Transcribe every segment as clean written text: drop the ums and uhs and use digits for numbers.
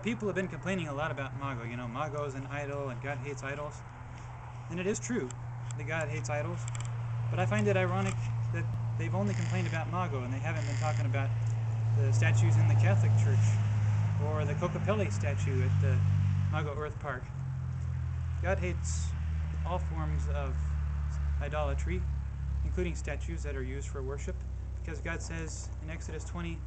People have been complaining a lot about Mago. Mago is an idol and God hates idols. And it is true that God hates idols. But I find it ironic that they've only complained about Mago and they haven't been talking about the statues in the Catholic Church or the Kokopelli statue at the Mago Earth Park. God hates all forms of idolatry, including statues that are used for worship, because God says in Exodus 20,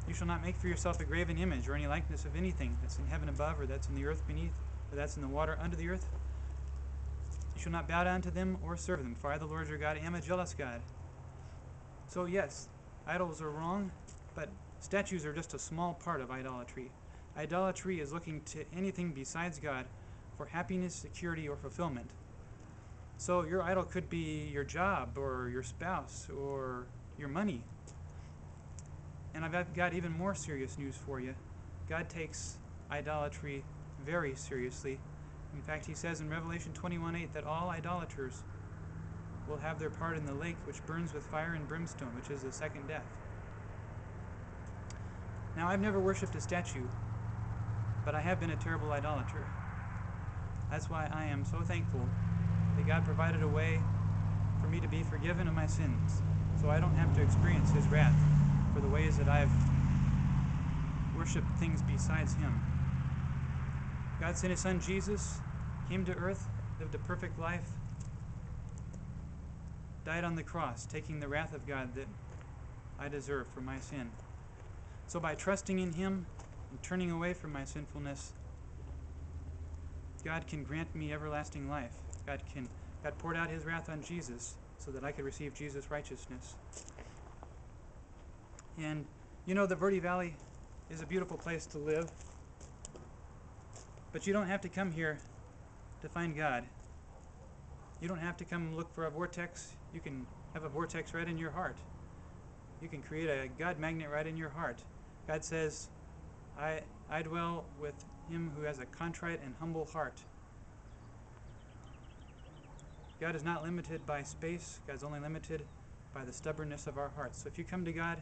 "You shall not make for yourself a graven image or any likeness of anything that's in heaven above, or that's in the earth beneath, or that's in the water under the earth. You shall not bow down to them or serve them, for I, the Lord your God, am a jealous God." So yes, idols are wrong, but statues are just a small part of idolatry. Idolatry is looking to anything besides God for happiness, security, or fulfillment. So your idol could be your job, or your spouse, or your money. And I've got even more serious news for you. God takes idolatry very seriously. In fact, he says in Revelation 21:8 that all idolaters will have their part in the lake which burns with fire and brimstone, which is the second death. Now, I've never worshipped a statue, but I have been a terrible idolater. That's why I am so thankful that God provided a way for me to be forgiven of my sins, so I don't have to experience his wrath for the ways that I've worshipped things besides him. God sent his son Jesus, came to earth, lived a perfect life, died on the cross, taking the wrath of God that I deserve for my sin. So by trusting in him and turning away from my sinfulness, God can grant me everlasting life. God poured out his wrath on Jesus so that I could receive Jesus' righteousness. And the Verde Valley is a beautiful place to live, but you don't have to come here to find God. You don't have to come look for a vortex. You can have a vortex right in your heart. You can create a God magnet right in your heart. God says, I dwell with him who has a contrite and humble heart. God is not limited by space. God's only limited by the stubbornness of our hearts. So if you come to God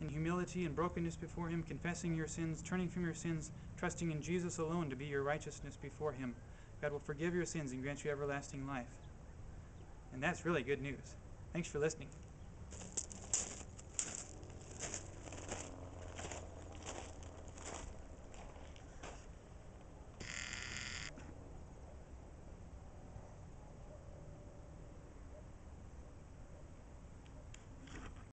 in humility and brokenness before him, confessing your sins, turning from your sins, trusting in Jesus alone to be your righteousness before him, God will forgive your sins and grant you everlasting life. And that's really good news. Thanks for listening.